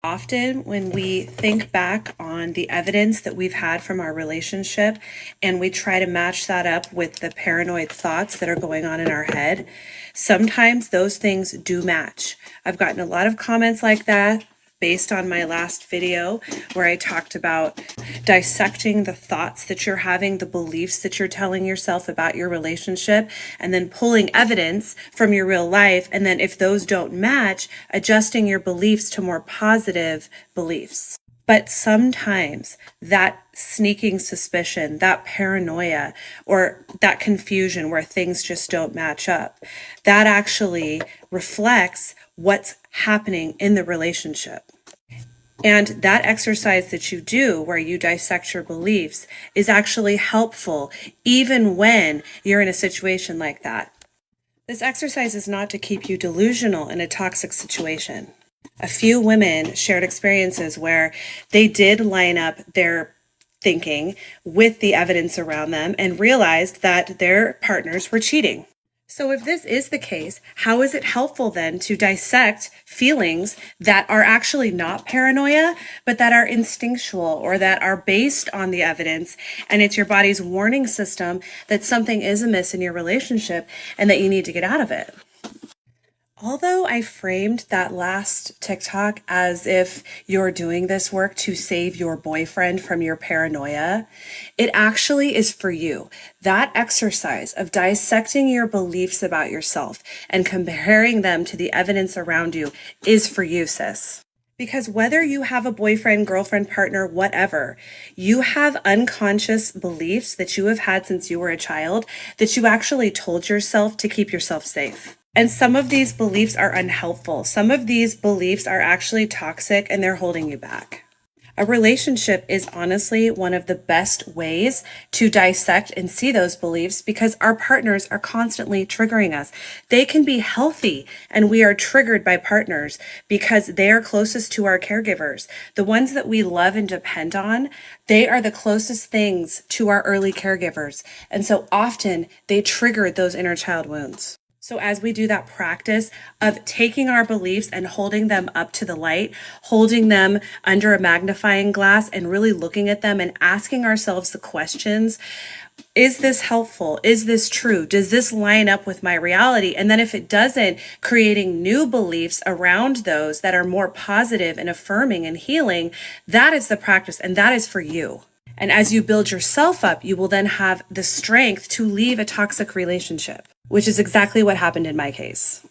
Often when we think back on the evidence that we've had from our relationship and we try to match that up with the paranoid thoughts that are going on in our head, sometimes those things do match. I've gotten a lot of comments like that based on my last video where I talked about dissecting the thoughts that you're having, the beliefs that you're telling yourself about your relationship, and then pulling evidence from your real life. And then if those don't match, adjusting your beliefs to more positive beliefs. But sometimes that sneaking suspicion, that paranoia, or that confusion where things just don't match up, that actually reflects what's happening in the relationship. And that exercise that you do where you dissect your beliefs is actually helpful even when you're in a situation like that. This exercise is not to keep you delusional in a toxic situation. A few women shared experiences where they did line up their thinking with the evidence around them and realized that their partners were cheating. So if this is the case, how is it helpful then to dissect feelings that are actually not paranoia, but that are instinctual or that are based on the evidence, and it's your body's warning system that something is amiss in your relationship and that you need to get out of it? Although I framed that last TikTok as if you're doing this work to save your boyfriend from your paranoia, it actually is for you. That exercise of dissecting your beliefs about yourself and comparing them to the evidence around you is for you, sis. Because whether you have a boyfriend, girlfriend, partner, whatever, you have unconscious beliefs that you have had since you were a child that you actually told yourself to keep yourself safe. And some of these beliefs are unhelpful. Some of these beliefs are actually toxic and they're holding you back. A relationship is honestly one of the best ways to dissect and see those beliefs because our partners are constantly triggering us. They can be healthy and we are triggered by partners because they are closest to our caregivers. The ones that we love and depend on, they are the closest things to our early caregivers. And so often they trigger those inner child wounds. So as we do that practice of taking our beliefs and holding them up to the light, holding them under a magnifying glass and really looking at them and asking ourselves the questions, is this helpful? Is this true? Does this line up with my reality? And then if it doesn't, creating new beliefs around those that are more positive and affirming and healing, that is the practice and that is for you. And as you build yourself up, you will then have the strength to leave a toxic relationship, which is exactly what happened in my case.